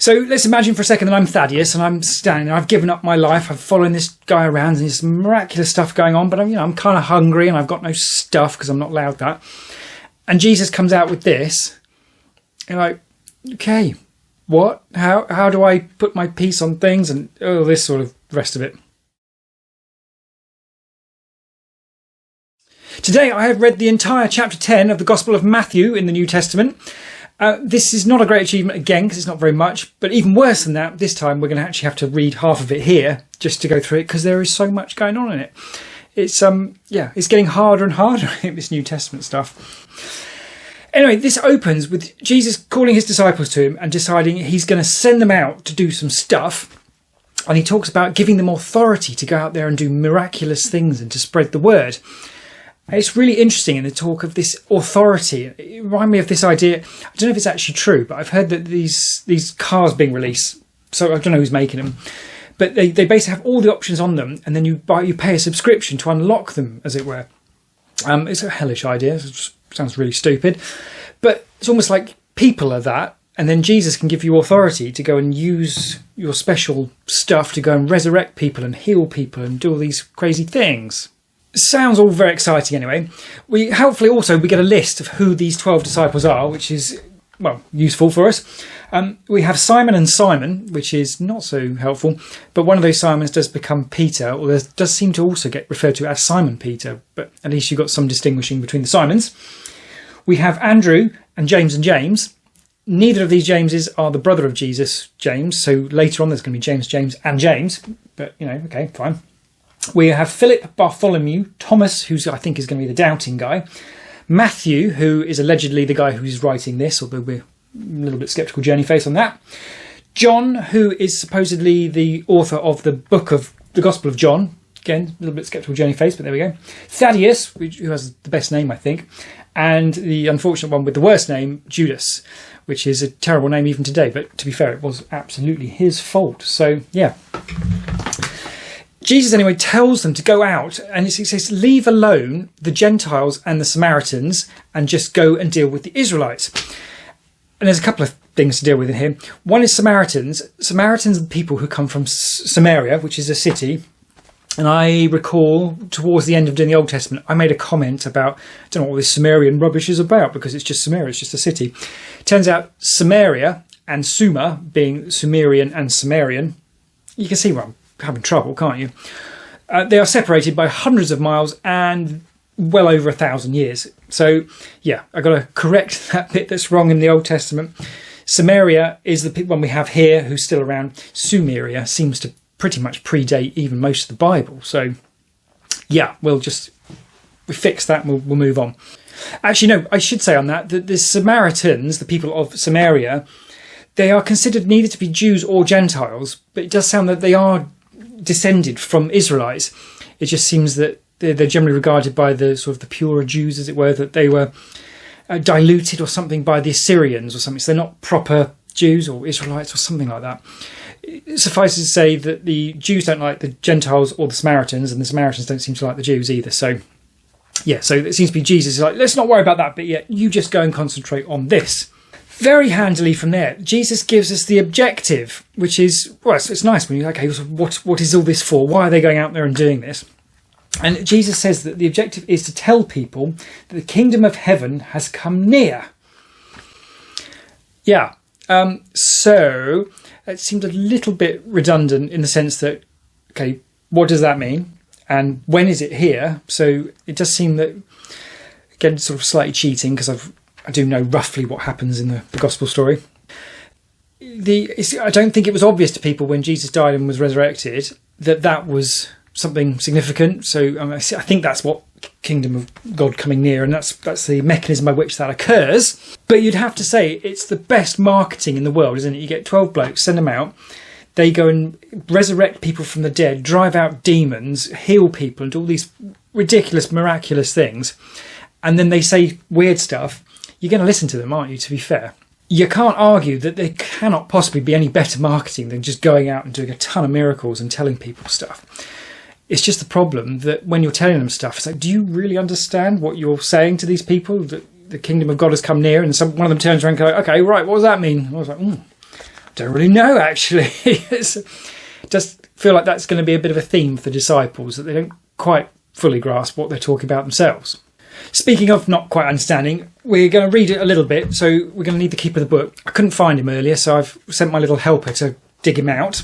So let's imagine for a second that I'm Thaddeus and I'm standing there. I've given up my life. I'm following this guy around and there's miraculous stuff going on, but I'm kind of hungry and I've got no stuff because I'm not allowed that. And Jesus comes out with this. You're like, okay, what? How do I put my piece on things? And this sort of rest of it. Today I have read the entire chapter 10 of the Gospel of Matthew in the New Testament. This is not a great achievement again because it's not very much, but even worse than that, this time we're going to actually have to read half of it here just to go through it because there is so much going on in it. It's it's getting harder and harder, this New Testament stuff. Anyway, this opens with Jesus calling his disciples to him and deciding he's going to send them out to do some stuff. And he talks about giving them authority to go out there and do miraculous things and to spread the word. It's really interesting in the talk of this authority. It reminded me of this idea. I don't know if it's actually true, but I've heard that these cars being released, so I don't know who's making them, but they basically have all the options on them, and then you pay a subscription to unlock them, as it were. It's a hellish idea. It sounds really stupid, but it's almost like people are that, and then Jesus can give you authority to go and use your special stuff to go and resurrect people and heal people and do all these crazy things. Sounds all very exciting anyway. We get a list of who these 12 disciples are, which is, useful for us. We have Simon and Simon, which is not so helpful, but one of those Simons does become Peter, or there does seem to also get referred to as Simon Peter, but at least you've got some distinguishing between the Simons. We have Andrew and James. Neither of these Jameses are the brother of Jesus, James, so later on there's going to be James, and James, but, okay, fine. We have Philip, Bartholomew, Thomas, who I think is going to be the doubting guy, Matthew, who is allegedly the guy who's writing this, although we're a little bit sceptical journey face on that, John, who is supposedly the author of the book of the Gospel of John, again, a little bit sceptical journey face, but there we go, Thaddeus, who has the best name, I think, and the unfortunate one with the worst name, Judas, which is a terrible name even today, but to be fair, it was absolutely his fault. So, yeah. Jesus, anyway, tells them to go out, and he says, leave alone the Gentiles and the Samaritans and just go and deal with the Israelites. And there's a couple of things to deal with in here. One is Samaritans. Samaritans are the people who come from Samaria, which is a city. And I recall towards the end of doing the Old Testament, I made a comment about, I don't know what this Sumerian rubbish is about, because it's just Samaria, it's just a city. Turns out Samaria and Suma, being Sumerian and Sumerian, you can see where I'm having trouble, can't you? They are separated by hundreds of miles and well over 1,000 years. So, yeah, I've got to correct that bit that's wrong in the Old Testament. Samaria is the one we have here who's still around. Sumeria seems to pretty much predate even most of the Bible. So, yeah, we fix that and we'll move on. Actually, no, I should say on that the Samaritans, the people of Samaria, they are considered neither to be Jews or Gentiles, but it does sound that they are descended from Israelites. It just seems that they're generally regarded by the sort of the purer Jews, as it were, that they were diluted or something by the Assyrians or something. So they're not proper Jews or Israelites or something like that. It suffices to say that the Jews don't like the Gentiles or the Samaritans, and the Samaritans don't seem to like the Jews either. So, yeah, so it seems to be Jesus is like, let's not worry about that bit yet. You just go and concentrate on this. Very handily from there, Jesus gives us the objective, which is, it's nice when you're like, okay, what is all this for? Why are they going out there and doing this? And Jesus says that the objective is to tell people that the kingdom of heaven has come near. Yeah, so it seemed a little bit redundant in the sense that, okay, what does that mean? And when is it here? So it does seem that, again, sort of slightly cheating because I do know roughly what happens in the gospel story. I don't think it was obvious to people when Jesus died and was resurrected that was something significant. So I think that's what kingdom of God coming near, and that's the mechanism by which that occurs. But you'd have to say it's the best marketing in the world, isn't it? You get 12 blokes, send them out, they go and resurrect people from the dead, drive out demons, heal people, and do all these ridiculous, miraculous things. And then they say weird stuff. You're going to listen to them, aren't you, to be fair? You can't argue that there cannot possibly be any better marketing than just going out and doing a ton of miracles and telling people stuff. It's just the problem that when you're telling them stuff, it's like, do you really understand what you're saying to these people? That the kingdom of God has come near, and one of them turns around and goes, okay, right, what does that mean? And I was like, don't really know, actually. It does feel like that's going to be a bit of a theme for the disciples, that they don't quite fully grasp what they're talking about themselves. Speaking of not quite understanding, we're going to read it a little bit, so we're going to need the keeper of the book. I couldn't find him earlier, so I've sent my little helper to dig him out.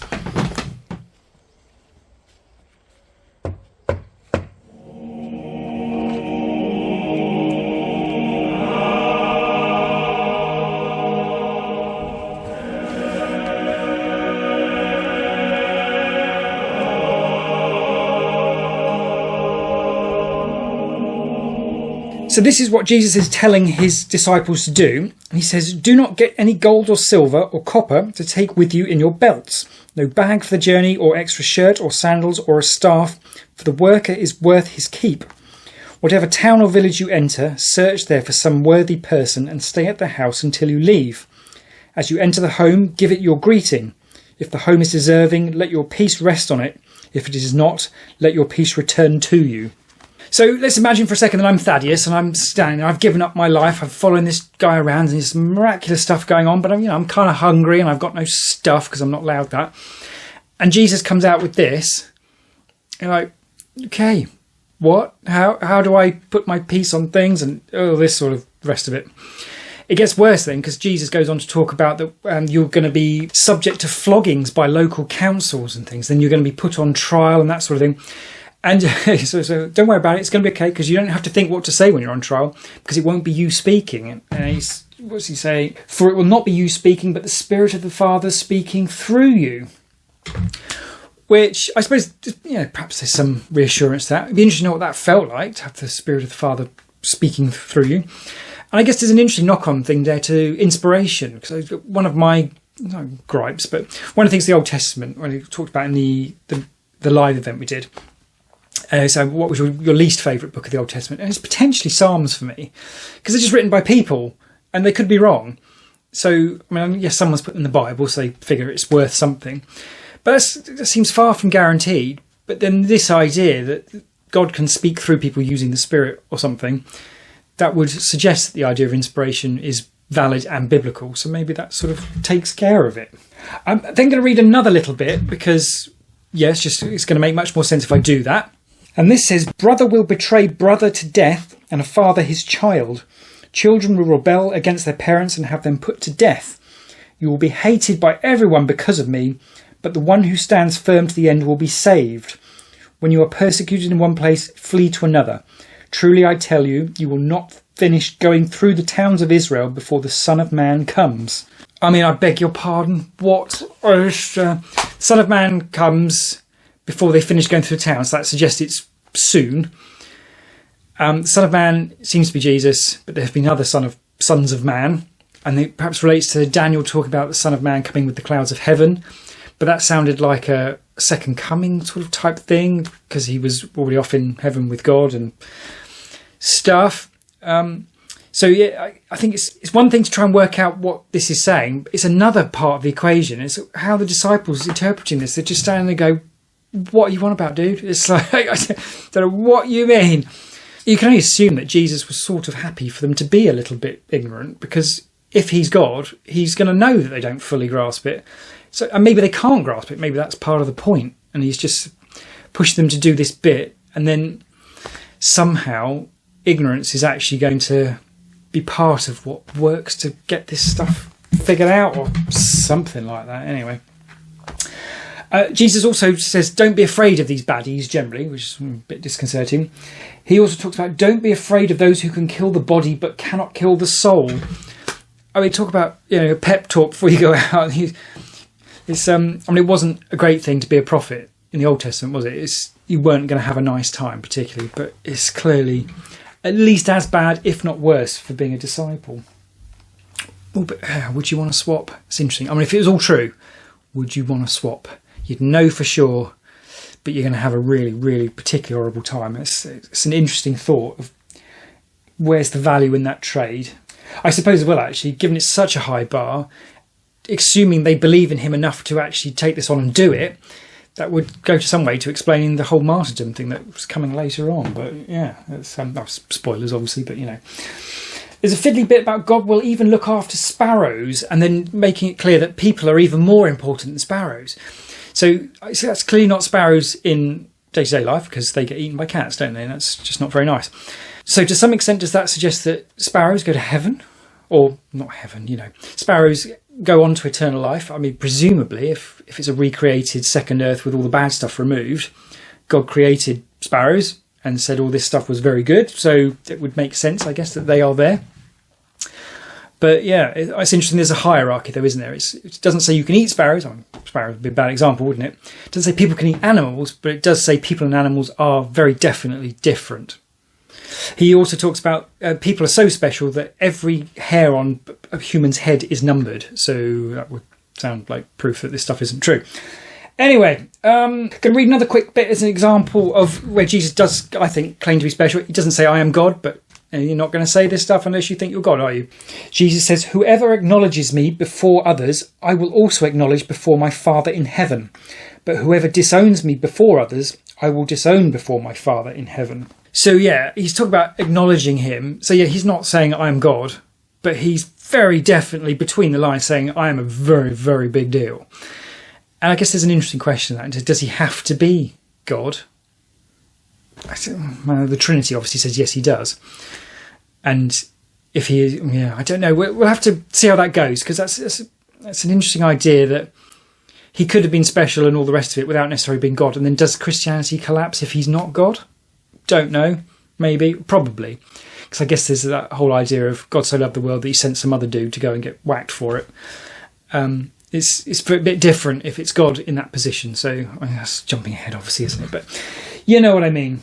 So this is what Jesus is telling his disciples to do. He says, do not get any gold or silver or copper to take with you in your belts. No bag for the journey, or extra shirt or sandals or a staff, for the worker is worth his keep. Whatever town or village you enter, search there for some worthy person and stay at the house until you leave. As you enter the home, give it your greeting. If the home is deserving, let your peace rest on it. If it is not, let your peace return to you. So let's imagine for a second that I'm Thaddeus and I'm standing there. I've given up my life. I'm following this guy around and there's miraculous stuff going on, but I'm kind of hungry and I've got no stuff because I'm not allowed that. And Jesus comes out with this. You're like, okay, what? How do I put my peace on things? And this sort of rest of it. It gets worse then, because Jesus goes on to talk about that you're going to be subject to floggings by local councils and things. Then you're going to be put on trial and that sort of thing. And so don't worry about it. It's going to be okay, because you don't have to think what to say when you're on trial, because it won't be you speaking. And what's he say? For it will not be you speaking, but the Spirit of the Father speaking through you. Which I suppose, perhaps there's some reassurance to that. It'd be interesting to know what that felt like, to have the Spirit of the Father speaking through you. And I guess there's an interesting knock-on thing there to inspiration. Because one of my gripes, but one of the things in the Old Testament, when he talked about in the live event we did. So what was your least favourite book of the Old Testament? And it's potentially Psalms for me, because they're just written by people and they could be wrong. So, yes, someone's put in the Bible, so they figure it's worth something. But that seems far from guaranteed. But then this idea that God can speak through people using the Spirit or something, that would suggest that the idea of inspiration is valid and biblical. So maybe that sort of takes care of it. I'm then going to read another little bit because, yes, it's going to make much more sense if I do that. And this says, brother will betray brother to death, and a father his child. Children will rebel against their parents and have them put to death. You will be hated by everyone because of me, but the one who stands firm to the end will be saved. When you are persecuted in one place, flee to another. Truly I tell you, you will not finish going through the towns of Israel before the Son of Man comes. I beg your pardon. What? Son of Man comes before they finish going through the towns. That suggests it's soon. The Son of Man seems to be Jesus, but there have been other sons of man, and it perhaps relates to Daniel talking about the Son of Man coming with the clouds of heaven, but that sounded like a second coming sort of type thing, because he was already off in heaven with God and stuff. So yeah, I think it's one thing to try and work out what this is saying. It's another part of the equation. It's how the disciples interpreting this. They're just standing there and go, what are you on about, dude? It's like, I don't know what you mean. You can only assume that Jesus was sort of happy for them to be a little bit ignorant, because if he's God, he's going to know that they don't fully grasp it. So, and maybe they can't grasp it. Maybe that's part of the point. And he's just pushed them to do this bit. And then somehow ignorance is actually going to be part of what works to get this stuff figured out, or something like that. Anyway. Jesus also says, don't be afraid of these baddies generally, which is a bit disconcerting. He also talks about, don't be afraid of those who can kill the body but cannot kill the soul. Talk about, pep talk before you go out. It wasn't a great thing to be a prophet in the Old Testament, was it? You weren't going to have a nice time particularly, but it's clearly at least as bad, if not worse, for being a disciple. Oh, but would you want to swap? It's interesting. If it was all true, would you want to swap? You'd know for sure, but you're going to have a really, really particularly horrible time. It's an interesting thought of where's the value in that trade. I suppose as well, actually, given it's such a high bar, assuming they believe in him enough to actually take this on and do it, that would go to some way to explaining the whole martyrdom thing that was coming later on. But yeah, it's spoilers obviously, but There's a fiddly bit about God will even look after sparrows, and then making it clear that people are even more important than sparrows. So that's clearly not sparrows in day-to-day life, because they get eaten by cats, don't they? And that's just not very nice. So to some extent, does that suggest that sparrows go to heaven? Or not heaven, Sparrows go on to eternal life. I mean, presumably, if it's a recreated second earth with all the bad stuff removed, God created sparrows and said all this stuff was very good. So it would make sense, I guess, that they are there. But yeah, it's interesting. There's a hierarchy, though, isn't there? It doesn't say you can eat sparrows. I mean, sparrows would be a bad example, wouldn't it? It doesn't say people can eat animals, but it does say people and animals are very definitely different. He also talks about people are so special that every hair on a human's head is numbered. So that would sound like proof that this stuff isn't true. Anyway, going to read another quick bit as an example of where Jesus does, I think, claim to be special. He doesn't say, I am God, but you're not going to say this stuff unless you think you're God, are you? Jesus says, whoever acknowledges me before others, I will also acknowledge before my Father in heaven. But whoever disowns me before others, I will disown before my Father in heaven. So yeah, he's talking about acknowledging him. So yeah, he's not saying I am God, but he's very definitely between the lines saying I am a very, very big deal. And I guess there's an interesting question in that. Does he have to be God? The Trinity obviously says yes, he does. And if he is, I don't know. We'll have to see how that goes, because that's an interesting idea that he could have been special and all the rest of it without necessarily being God. And then does Christianity collapse if he's not God? Don't know. Maybe. Probably. Because I guess there's that whole idea of God so loved the world that he sent some other dude to go and get whacked for it. It's a bit different if it's God in that position. So that's jumping ahead, obviously, isn't it? But you know what I mean.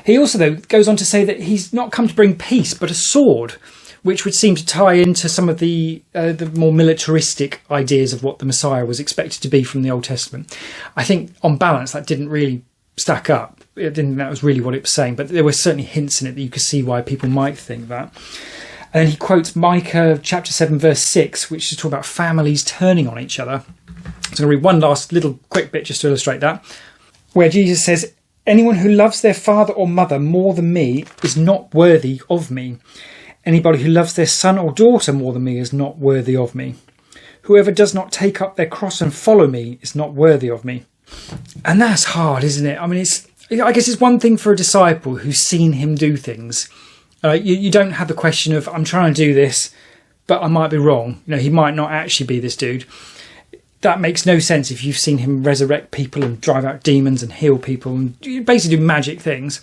He also, though, goes on to say that he's not come to bring peace, but a sword, which would seem to tie into some of the more militaristic ideas of what the Messiah was expected to be from the Old Testament. I think, on balance, that didn't really stack up. I didn't think that was really what it was saying, but there were certainly hints in it that you could see why people might think that. And he quotes Micah chapter 7, verse 6, which is talking about families turning on each other. So I'm going to read one last little quick bit just to illustrate that, where Jesus says, anyone who loves their father or mother more than me is not worthy of me. Anybody who loves their son or daughter more than me is not worthy of me. Whoever does not take up their cross and follow me is not worthy of me. And that's hard, isn't it? I mean, I guess it's one thing for a disciple who's seen him do things. You don't have the question of, I'm trying to do this, but I might be wrong. He might not actually be this dude. That makes no sense if you've seen him resurrect people and drive out demons and heal people and basically do magic things.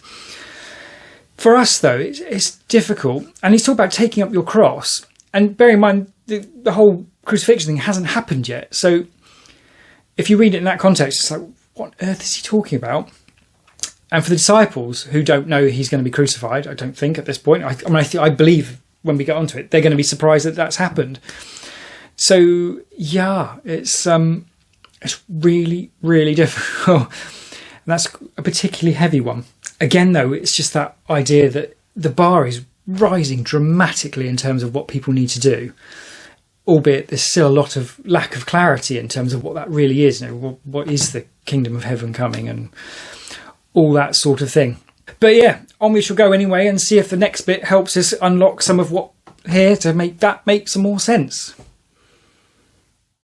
For us, though, it's difficult. And he's talking about taking up your cross. And bear in mind, the whole crucifixion thing hasn't happened yet. So if you read it in that context, it's like, what on earth is he talking about? And for the disciples who don't know he's going to be crucified, I don't think at this point, I believe when we get onto it, they're going to be surprised that that's happened. So yeah, it's really, really difficult. And that's a particularly heavy one. Again, though, it's just that idea that the bar is rising dramatically in terms of what people need to do, albeit there's still a lot of lack of clarity in terms of what that really is. What is the kingdom of heaven coming and all that sort of thing. But yeah, on we shall go anyway and see if the next bit helps us unlock some of what here to make some more sense.